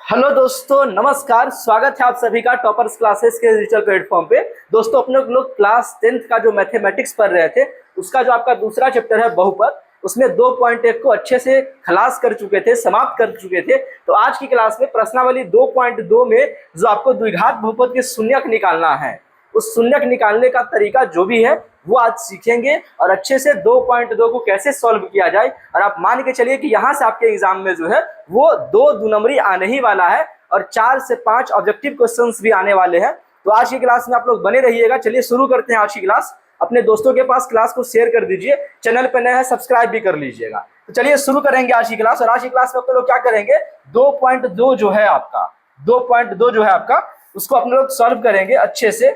Hello दोस्तों, नमस्कार। स्वागत है आप सभी का टॉपर्स क्लासेस के डिजिटल प्लेटफॉर्म पे। दोस्तों, अपने लोग क्लास 10th का जो मैथमेटिक्स पढ़ रहे थे, उसका जो आपका दूसरा चैप्टर है बहुपद, उसमें 2.1 को अच्छे से खलास कर चुके थे, समाप्त कर चुके थे। तो आज की क्लास में प्रश्नावली 2.2 में जो आपको द्विघात बहुपद के शून्यक निकालना है, उस शून्यक निकालने का तरीका जो भी है वो आज सीखेंगे और अच्छे से 2.2 को कैसे सॉल्व किया जाए। और आप मान के चलिए कि यहाँ से आपके एग्जाम में जो है वो 2 नंबरी आने ही वाला है और 4 से 5 ऑब्जेक्टिव क्वेश्चंस भी आने वाले हैं। तो आज की क्लास में आप लोग बने रहिएगा। चलिए शुरू करते हैं आज की क्लास। अपने दोस्तों के पास क्लास को शेयर कर दीजिए, चैनल पर नए हैं सब्सक्राइब भी कर लीजिएगा। तो चलिए शुरू करेंगे आज की क्लास। और आज की क्लास में अपने लोग क्या करेंगे, 2.2 जो है आपका 2.2 जो है आपका उसको अपने लोग सॉल्व करेंगे अच्छे से,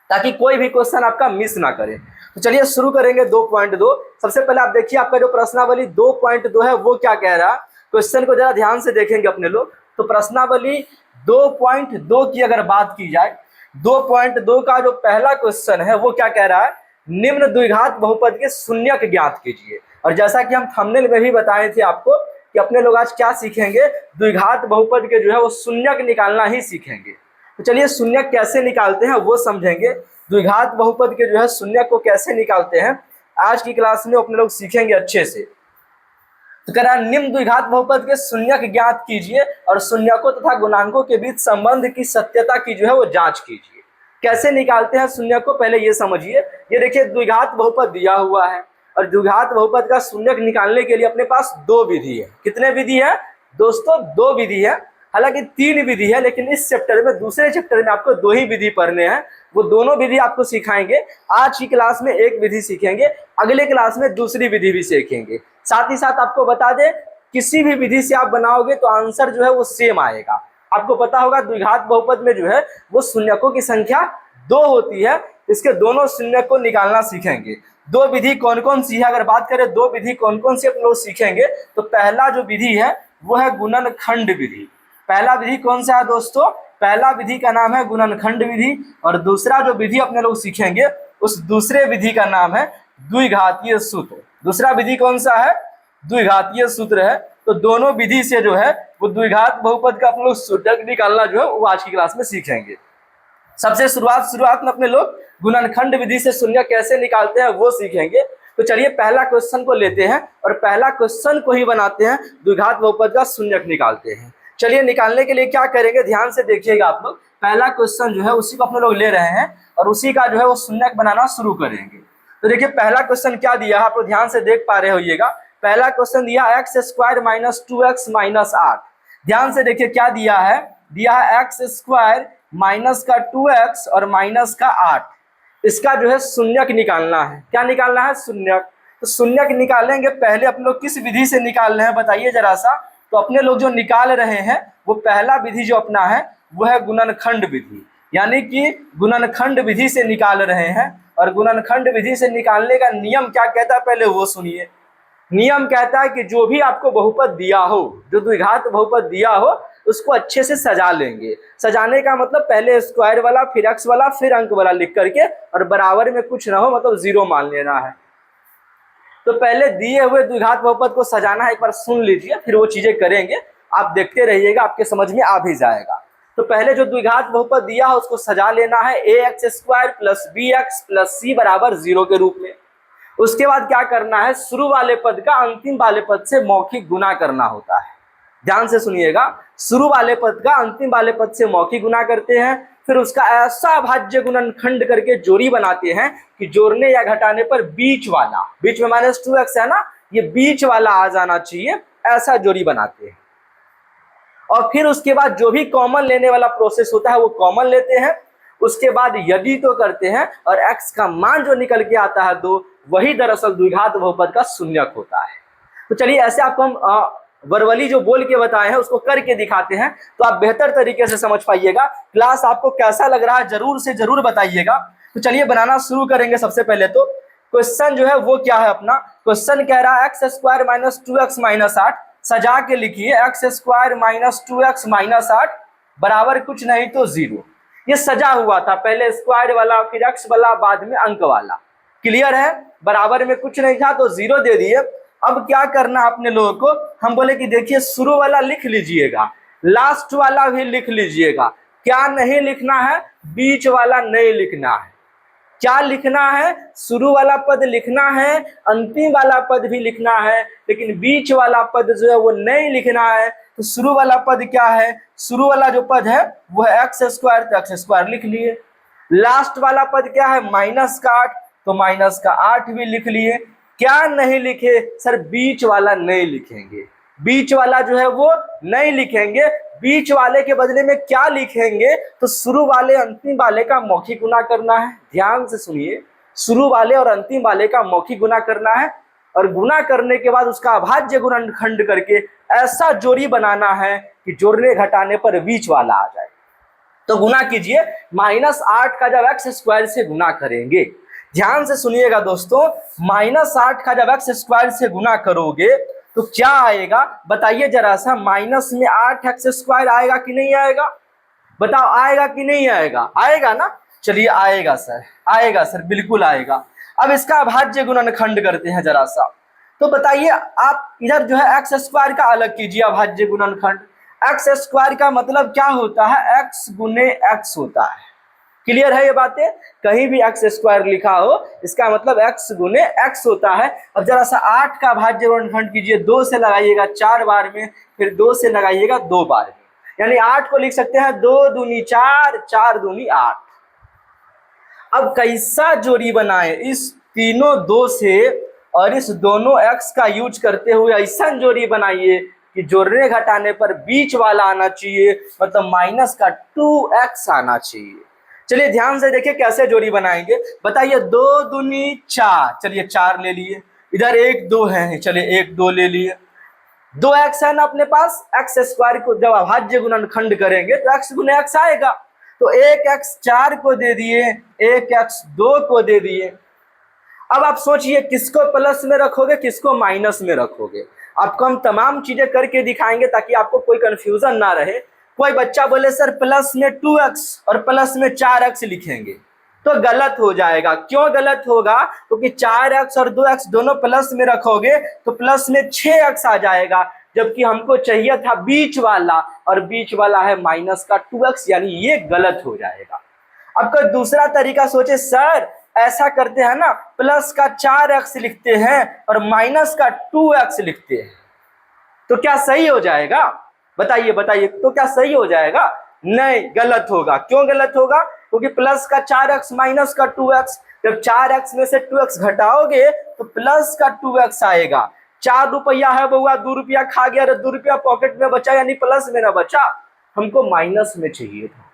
ताकि कोई भी क्वेश्चन आपका मिस ना करे। तो चलिए शुरू करेंगे 2.2। सबसे पहले आप देखिए आपका जो प्रश्नावली 2.2 है वो क्या कह रहा है। क्वेश्चन को जरा ध्यान से देखेंगे अपने लोग। तो प्रश्नावली 2.2 की अगर बात की जाए, 2.2 का जो पहला क्वेश्चन है वो क्या कह रहा है, निम्न द्विघात बहुपद के शून्यक ज्ञात कीजिए। और जैसा कि हम थंबनेल में भी बताए थे आपको कि अपने लोग आज क्या सीखेंगे, द्विघात बहुपद के जो है वो शून्यक निकालना ही सीखेंगे। तो चलिए शून्यक कैसे निकालते हैं वो समझेंगे। द्विघात बहुपद के जो है शून्यक को कैसे निकालते हैं आज की क्लास में अपने लोग सीखेंगे अच्छे से। तो कह रहा है निम्न द्विघात बहुपद के शून्यक ज्ञात कीजिए और शून्यकों तथा गुणांकों के बीच संबंध की सत्यता की जो है वो जांच कीजिए। कैसे निकालते हैं शून्यक को पहले ये समझिए। ये देखिए द्विघात बहुपद दिया हुआ है और द्विघात बहुपद का शून्यक निकालने के लिए अपने पास 2 विधि है। कितने विधि है दोस्तों? 2 विधि है। हालांकि 3 विधि है, लेकिन इस चैप्टर में, दूसरे चैप्टर में आपको 2 ही विधि पढ़ने हैं। वो दोनों विधि आपको सिखाएंगे। आज की क्लास में एक विधि सीखेंगे, अगले क्लास में दूसरी विधि भी सीखेंगे। साथ ही साथ आपको बता दें, किसी भी विधि से आप बनाओगे तो आंसर जो है वो सेम आएगा। आपको पता होगा द्विघात बहुपद में जो है वो शून्यकों की संख्या 2 होती है। इसके दोनों शून्यक को निकालना सीखेंगे। 2 विधि कौन कौन सी है अगर बात करें, 2 विधि कौन कौन सी अपने लोग सीखेंगे, तो पहला जो विधि है वो है गुणनखंड विधि। पहला विधि कौन सा है दोस्तों? पहला विधि का नाम है गुणनखंड विधि। और दूसरा जो विधि अपने लोग सीखेंगे उस दूसरे विधि का नाम है द्विघातीय सूत्र। दूसरा विधि कौन सा है? द्विघातीय सूत्र है। तो दोनों विधि से जो है वो द्विघात बहुपद का अपने लोग सूत्रक निकालना जो है वो आज की क्लास में सीखेंगे। सबसे शुरुआत में अपने लोग गुणनखंड विधि से शून्य कैसे निकालते हैं वो सीखेंगे। तो चलिए पहला क्वेश्चन को लेते हैं और पहला क्वेश्चन को ही बनाते हैं, द्विघात बहुपद का शून्यक निकालते हैं। चलिए निकालने के लिए क्या करेंगे, ध्यान से देखिएगा आप लोग। पहला क्वेश्चन जो है उसी को अपने लोग ले रहे हैं और उसी का जो है वो शून्यक बनाना शुरू करेंगे। तो देखिए पहला क्वेश्चन क्या दिया है, आप लोग ध्यान से देख पा रहे होइएगा। पहला क्वेश्चन दिया x² - 2x - 8। ध्यान से देखिए क्या दिया है, दिया है x² माइनस का 2x और माइनस का 8। इसका जो है शून्यक निकालना है। क्या निकालना है? शून्यक। तो शून्यक निकालेंगे, पहले अपने लोग किस विधि से निकाल रहे हैं बताइए जरा सा। तो अपने लोग जो निकाल रहे हैं वो पहला विधि जो अपना है वो है गुणनखंड विधि, यानी कि गुणनखंड विधि से निकाल रहे हैं। और गुणनखंड विधि से निकालने का नियम क्या कहता है पहले वो सुनिए। नियम कहता है कि जो भी आपको बहुपद दिया हो, जो द्विघात बहुपद दिया हो, उसको अच्छे से सजा लेंगे। सजाने का मतलब पहले स्क्वायर वाला, फिर एक्स वाला, फिर अंक वाला लिख करके, और बराबर में कुछ ना हो, मतलब 0 मान लेना है। तो पहले दिए हुए द्विघात बहुपद को सजाना है, एक बार सुन लीजिए, फिर वो चीजें करेंगे। आप देखते रहिएगा, आपके समझ में आ भी जाएगा। तो पहले जो द्विघात बहुपद दिया है उसको सजा लेना है ax² + bx + c = 0 के रूप में। उसके बाद क्या करना है, शुरू वाले पद का अंतिम वाले पद से मौखिक गुना करना होता है। ध्यान से सुनिएगा, शुरू वाले पद का अंतिम वाले पद से मौखिक गुना करते हैं, फिर उसका ऐसा भाज्य गुणनखंड करके जोड़ी बनाते हैं कि जोड़ने या घटाने पर बीच वाला, बीच में -2x है ना, ये बीच वाला आ जाना चाहिए, ऐसा जोड़ी बनाते हैं। और फिर उसके बाद जो भी कॉमन लेने वाला प्रोसेस होता है वो कॉमन लेते हैं। उसके बाद यदि तो करते हैं और x का मान जो निकल के आता है 2, वही दरअसल द्विघात बहुपद का शून्यक होता है। तो चलिए ऐसे आपको हम वर्बली जो बोल के बताए हैं उसको करके दिखाते हैं, तो आप बेहतर तरीके से समझ पाइएगा। क्लास आपको कैसा लग रहा है जरूर से जरूर बताइएगा। तो चलिए बनाना शुरू करेंगे। सबसे पहले तो क्वेश्चन जो है वो क्या है अपना, क्वेश्चन कह रहा है x² - 2x - 8। सजा के लिखिए x² - 2x - 8 बराबर कुछ नहीं तो 0। ये सजा हुआ था, पहले स्क्वायर वाला, फिर एक्स वाला, बाद में अंक वाला। क्लियर है? बराबर में कुछ नहीं था तो 0 दे दिए। अब क्या करना अपने लोगों को, हम बोले कि देखिए शुरू वाला लिख लीजिएगा, लास्ट वाला भी लिख लीजिएगा। क्या नहीं लिखना है? बीच वाला नहीं लिखना है। क्या लिखना है? शुरू वाला पद लिखना है, अंतिम वाला पद भी लिखना है, लेकिन बीच वाला पद जो है वो नहीं लिखना है। तो शुरू वाला पद क्या है? शुरू वाला जो पद है वो है एक्स स्क्वायर, तो एक्स स्क्वायर लिख लिए। लास्ट वाला पद क्या है? -8, तो -8 भी लिख लिए। क्या नहीं लिखे? सर बीच वाला नहीं लिखेंगे, बीच वाला जो है वो नहीं लिखेंगे। बीच वाले के बदले में क्या लिखेंगे? तो शुरू वाले अंतिम वाले का मौखिक गुना करना है। ध्यान से सुनिए, शुरू वाले और अंतिम वाले का मौखिक गुना करना है, और गुना करने के बाद उसका अभाज्य गुणनखंड करके ऐसा जोड़ी बनाना है कि जोड़ने घटाने पर बीच वाला आ जाए। तो गुना कीजिए, -8 का जब एक्स स्क्वायर से गुना करेंगे, ध्यान से सुनिएगा दोस्तों, -8 का जब एक्स स्क्वायर से गुना करोगे तो क्या आएगा बताइए जरा सा। माइनस में 8 एक्स स्क्वायर आएगा कि नहीं आएगा? बताओ आएगा कि नहीं आएगा? आएगा ना? चलिए आएगा सर, आएगा सर, बिल्कुल आएगा। अब इसका अभाज्य गुणनखंड करते हैं जरा सा। तो बताइए आप इधर जो है एक्स स्क्वायर का अलग कीजिए अभाज्य गुणनखंड। एक्स स्क्वायर का मतलब क्या होता है? एक्स गुने एक्स होता है। क्लियर है ये बातें? कहीं भी एक्स स्क्वायर लिखा हो इसका मतलब एक्स गुने एक्स होता है। अब जरा सा 8 का भाज्य गुणनखंड कीजिए, 2 से लगाइएगा 4 बार में, फिर 2 से लगाइएगा 2 बार में, यानी 8 को लिख सकते हैं 2 दूनी 4, 4 दूनी 8। अब कैसा जोड़ी बनाए? इस तीनों 2 से और इस दोनों एक्स का यूज करते हुए ऐसा जोड़ी बनाइए कि जोड़ने घटाने पर बीच वाला आना चाहिए, मतलब माइनस का 2x आना चाहिए। चलिए ध्यान से देखिए कैसे जोड़ी बनाएंगे। बताइए 2 दूनी 4, चलिए 4 ले लिए, इधर 1 2 है, चलिए 1 2 ले लिए, 2x है ना अपने पास। एक्स स्क्वायर को जब अभाज्य गुणनखंड करेंगे तो x गुने x आएगा, तो 1x 4 को दे दिए, 1x 2 को दे दिए। अब आप सोचिए किसको प्लस में रखोगे, किसको माइनस में रखोगे। आपको हम तमाम चीजें करके दिखाएंगे ताकि आपको कोई कंफ्यूजन ना रहे। कोई बच्चा बोले सर प्लस में 2x और प्लस में 4x लिखेंगे तो गलत हो जाएगा। क्यों गलत होगा? क्योंकि 4x और 2x दोनों प्लस में रखोगे तो प्लस में 6x आ जाएगा, जबकि हमको चाहिए था बीच वाला, और बीच वाला है माइनस का 2x, यानी ये गलत हो जाएगा। अब कोई दूसरा तरीका सोचे, सर ऐसा करते हैं ना, प्लस का 4x लिखते हैं और माइनस का 2x लिखते हैं, तो क्या सही हो जाएगा? बताइए बताइए, तो क्या सही हो जाएगा? नहीं, गलत होगा। क्यों गलत होगा? क्योंकि प्लस का 4x माइनस का 2x, जब 4x में से 2x घटाओगे तो प्लस का 2x आएगा। 4 रुपया है बउआ, 2 रुपया खा गया, 2 रुपया पॉकेट में बचा, यानी प्लस में ना बचा, हमको माइनस में चाहिए था,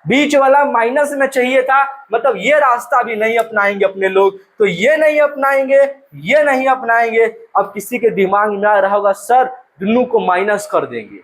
बीच वाला माइनस में चाहिए था। मतलब ये रास्ता भी नहीं अपनाएंगे अपने लोग, तो ये नहीं अपनाएंगे, ये नहीं अपनाएंगे। अब किसी के दिमाग में आ रहा होगा सर दोनों को माइनस कर देंगे,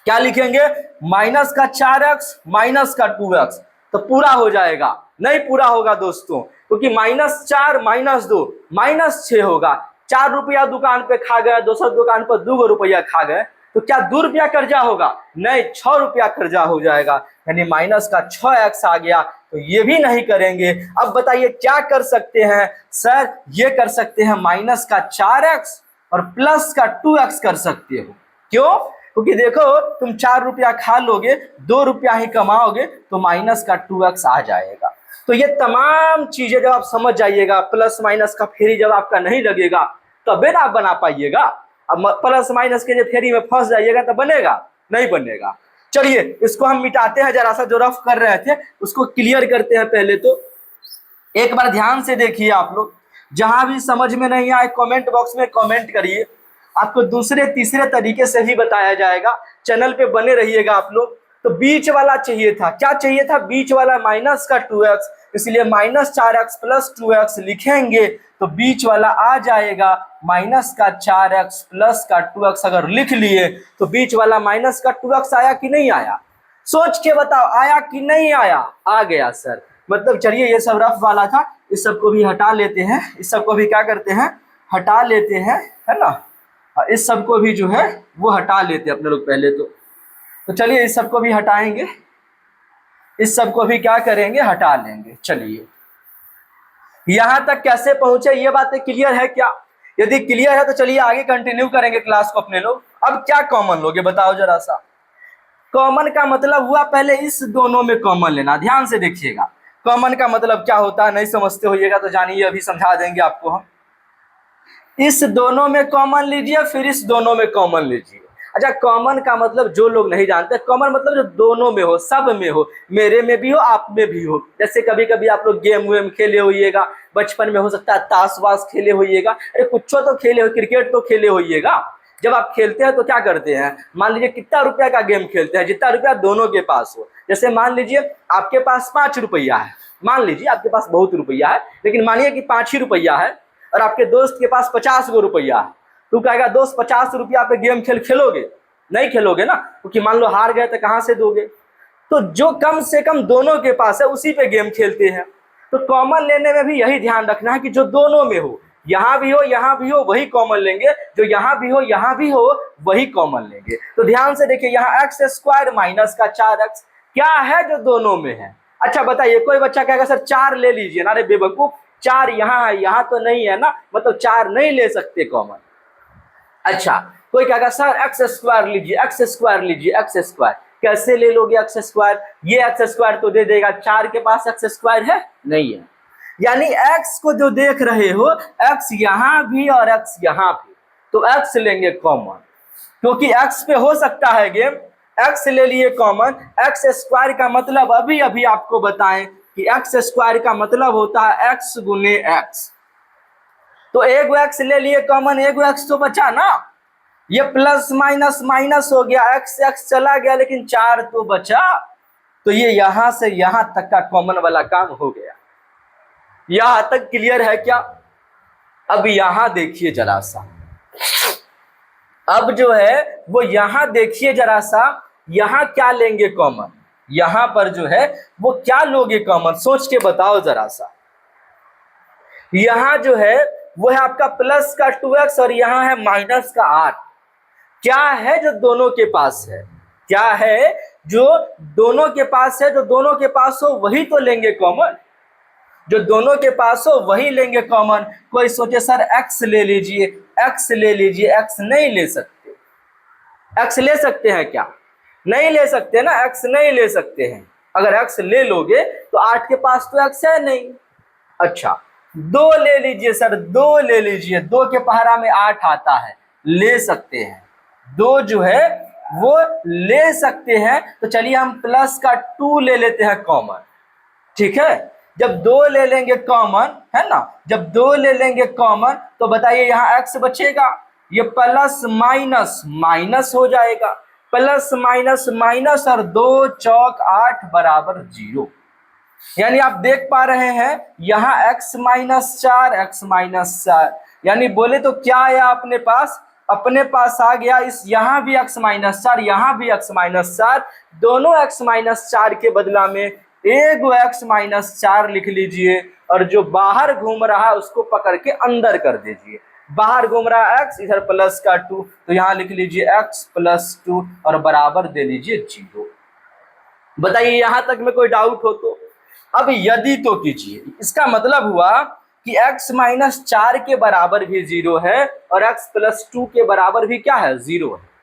क्या लिखेंगे? माइनस का 4x माइनस का 2x, तो पूरा हो जाएगा। नहीं पूरा होगा दोस्तों, क्योंकि -4 -2 -6 होगा। 4 रुपया दुकान पे खा गए, दूसरा दुकान पर 2 रुपया खा गए, तो क्या 2 रुपया कर्जा होगा? नहीं, 6 रुपया कर्जा हो जाएगा, यानी माइनस का 6x आ गया। तो ये भी नहीं करेंगे। अब बताइए क्या कर सकते हैं? सर ये कर सकते हैं माइनस का 4x और प्लस का 2x कर सकते हो। क्यों? क्योंकि देखो तुम 4 रुपया खा लोगे, 2 रुपया ही कमाओगे, तो माइनस का 2x आ जाएगा। तो ये तमाम चीजें जब आप समझ जाइएगा, प्लस माइनस का फेरी जब आपका नहीं लगेगा तबे ना आप बना पाइएगा। अब प्लस माइनस के जब फेरी में फंस जाइएगा तो बनेगा? नहीं बनेगा। चलिए इसको हम मिटाते हैं, जरा सा जो रफ कर रहे थे उसको क्लियर करते हैं। पहले तो एक बार ध्यान से देखिए आप लोग, जहां भी समझ में नहीं आए कमेंट बॉक्स में कमेंट करिए, आपको दूसरे तीसरे तरीके से भी बताया जाएगा। चैनल पे बने रहिएगा आप लोग। तो बीच वाला चाहिए था, क्या चाहिए था? बीच वाला माइनस का 2x, इसलिए -4x प्लस 2x लिखेंगे तो बीच वाला आ जाएगा माइनस का 4x प्लस का 2x। अगर लिख लिए तो बीच वाला माइनस का 2x आया कि नहीं आया? सोच के बताओ, आया कि नहीं आया? आ गया सर। मतलब चलिए ये सब रफ वाला था, इस सबको भी हटा लेते हैं, इस सबको भी क्या करते हैं? हटा लेते हैं, है ना। इस सबको भी जो है वो हटा लेते हैं अपने लोग पहले तो चलिए इस सबको भी हटाएंगे, इस सबको भी क्या करेंगे? हटा लेंगे। चलिए यहां तक कैसे पहुंचे, ये बातें क्लियर है क्या? यदि क्लियर है तो चलिए आगे कंटिन्यू करेंगे क्लास को अपने लोग। अब क्या कॉमन लोगे बताओ जरा सा। कॉमन का मतलब हुआ पहले इस दोनों में कॉमन लेना, ध्यान से देखिएगा। कॉमन का मतलब क्या होता है नहीं समझते होइएगा तो जानिए, अभी समझा देंगे आपको हम। इस दोनों में कॉमन लीजिए, फिर इस दोनों में कॉमन लीजिए। अच्छा, कॉमन का मतलब जो लोग नहीं जानते, कॉमन मतलब जो दोनों में हो, सब में हो, मेरे में भी हो, आप में भी हो। जैसे कभी कभी आप लोग गेम वेम खेले होइएगा, बचपन में हो सकता है ताश वाश खेले होइएगा, अरे कुछ तो खेले हो, क्रिकेट तो खेले होइएगा। जब आप खेलते हैं तो क्या करते हैं, मान लीजिए कितना रुपया का गेम खेलते हैं, जितना रुपया दोनों के पास हो। जैसे मान लीजिए आपके पास 5 रुपया है, मान लीजिए आपके पास बहुत रुपया है, लेकिन मानिए कि 5 ही रुपया है, और आपके दोस्त के पास 50 गो रुपया है। तू कहेगा दोस्त 50 रुपया पे गेम खेलोगे? नहीं खेलोगे ना, क्योंकि मान लो हार गए तो कहां से दोगे। तो जो कम से कम दोनों के पास है उसी पे गेम खेलते हैं। तो कॉमन लेने में भी यही ध्यान रखना है कि जो दोनों में हो, यहां भी हो यहां भी हो वही कॉमन लेंगे, जो यहां भी हो वही कॉमन लेंगे। तो ध्यान से देखिए, यहाँ एक्स स्क्वायर माइनस का 4x क्या है जो दोनों में है। अच्छा बताइए, कोई बच्चा कहेगा सर 4 ले लीजिए ना, अरे बेवकूफ 4 यहाँ है, यहाँ तो नहीं है ना, मतलब 4 नहीं ले सकते कॉमन। अच्छा, कोई कहेगा सर एक्स स्क्वायर लीजिए, एक्स स्क्वायर लीजिए, एक्स स्क्वायर कैसे ले लोगे एक्स स्क्वायर, ये एक्स स्क्वायर तो दे देगा, 4 के पास एक्स स्क्वायर है नहीं है। यानी x को जो देख रहे हो, x यहां भी और x यहां भी, तो x लेंगे कॉमन, क्योंकि x पे हो सकता है गेम। x ले लिए कॉमन, एक्स स्क्वायर का मतलब अभी अभी आपको बताएं कि एक्स स्क्वायर का मतलब होता है x गुने x। तो एक x ले लिए कॉमन, एक x तो बचा ना, ये प्लस माइनस माइनस हो गया, x x चला गया, लेकिन 4 तो बचा। तो ये यहां से यहां तक का कॉमन वाला काम हो गया। यहां तक क्लियर है क्या? अब यहां देखिए जरा सा, अब जो है वो यहां देखिए जरा सा, यहां क्या लेंगे कॉमन, यहां पर जो है वो क्या लोगे कॉमन, सोच के बताओ जरा सा। यहां जो है वो है आपका प्लस का 2x और यहां है माइनस का 8। क्या है जो दोनों के पास है, क्या है जो दोनों के पास है, जो दोनों के पास हो वही तो लेंगे कॉमन, जो दोनों के पास हो वही लेंगे कॉमन। कोई सोचे सर x ले लीजिए, x ले लीजिए, x नहीं ले सकते। x ले सकते हैं क्या? नहीं ले सकते ना, x नहीं ले सकते हैं। अगर x ले लोगे तो 8 के पास तो x है नहीं। अच्छा, 2 ले लीजिए सर, 2 ले लीजिए, 2 के पहाड़ा में 8 आता है, ले सकते हैं। 2 जो है वो ले सकते हैं। तो चलिए हम प्लस का 2 ले लेते हैं कॉमन, ठीक है। जब 2 ले लेंगे कॉमन, है ना, जब 2 ले लेंगे कॉमन तो बताइए यहाँ x बचेगा, ये प्लस माइनस माइनस हो जाएगा, प्लस माइनस माइनस, और 2 चौक 8 बराबर 0। यानी आप देख पा रहे हैं यहाँ x माइनस 4, x माइनस 4, यानी बोले तो क्या आया अपने पास, अपने पास आ गया इस यहाँ भी x माइनस 4, यहाँ भी x माइनस 4, दोनों x माइनस 4 के बदला में एक x माइनस 4 लिख लीजिए, और जो बाहर घूम रहा है उसको पकड़ के अंदर कर दीजिए। बाहर घूम रहा है x, इधर प्लस का 2, तो यहाँ लिख लीजिए x प्लस 2 और बराबर दे लीजिए 0। बताइए यहां तक में कोई डाउट हो तो? अब यदि तो कीजिए, इसका मतलब हुआ कि x माइनस 4 के बराबर भी 0 है और x प्लस 2 के बराबर भी क्या है, 0 है।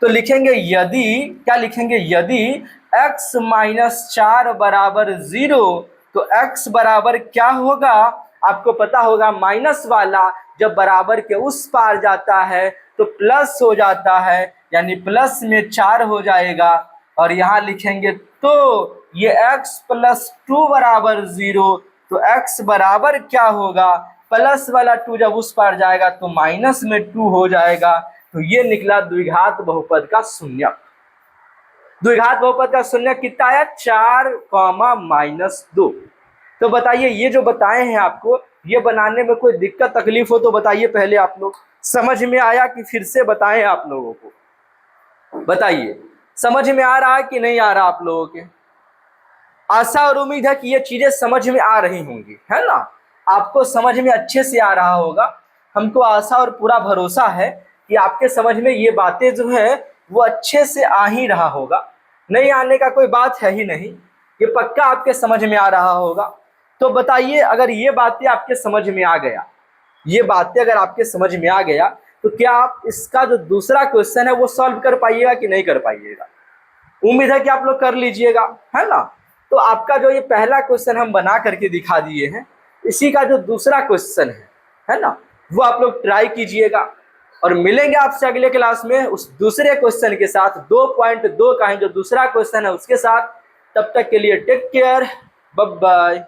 तो लिखेंगे यदि, क्या लिखेंगे, यदि x माइनस 4 बराबर 0, तो x बराबर क्या होगा, आपको पता होगा माइनस वाला जब बराबर के उस पार जाता है तो प्लस हो जाता है, यानी प्लस में 4 हो जाएगा। और यहां लिखेंगे तो ये x प्लस 2 बराबर 0, तो x बराबर क्या होगा, प्लस वाला 2 जब उस पार जाएगा तो माइनस में 2 हो जाएगा। तो ये निकला द्विघात बहुपद का शून्यक। द्विघात बहुपद का शून्यक कितना आया, 4, -2। तो बताइए ये जो बताए हैं आपको, ये बनाने में कोई दिक्कत तकलीफ हो तो बताइए पहले, आप लोग समझ में आया कि फिर से बताएं आप लोगों को, बताइए समझ में आ रहा है कि नहीं आ रहा आप लोगों के? आशा और उम्मीद है कि ये चीजें समझ में आ रही होंगी, है ना, आपको समझ में अच्छे से आ रहा होगा। हमको आशा और पूरा भरोसा है कि आपके समझ में ये बातें जो है वो अच्छे से आ ही रहा होगा, नहीं आने का कोई बात है ही नहीं, ये पक्का आपके समझ में आ रहा होगा। तो बताइए अगर ये बातें आपके समझ में आ गया, ये बातें अगर आपके समझ में आ गया तो क्या आप इसका जो दूसरा क्वेश्चन है वो सॉल्व कर पाइएगा कि नहीं कर पाइएगा? उम्मीद है कि आप लोग कर लीजिएगा, है ना। तो आपका जो ये पहला क्वेश्चन हम बना करके दिखा दिए हैं, इसी का जो दूसरा क्वेश्चन है ना, वो आप लोग ट्राई कीजिएगा और मिलेंगे आपसे अगले क्लास में उस दूसरे क्वेश्चन के साथ, 2.2 का है जो दूसरा क्वेश्चन है उसके साथ। तब तक के लिए टेक केयर, बाय बाय।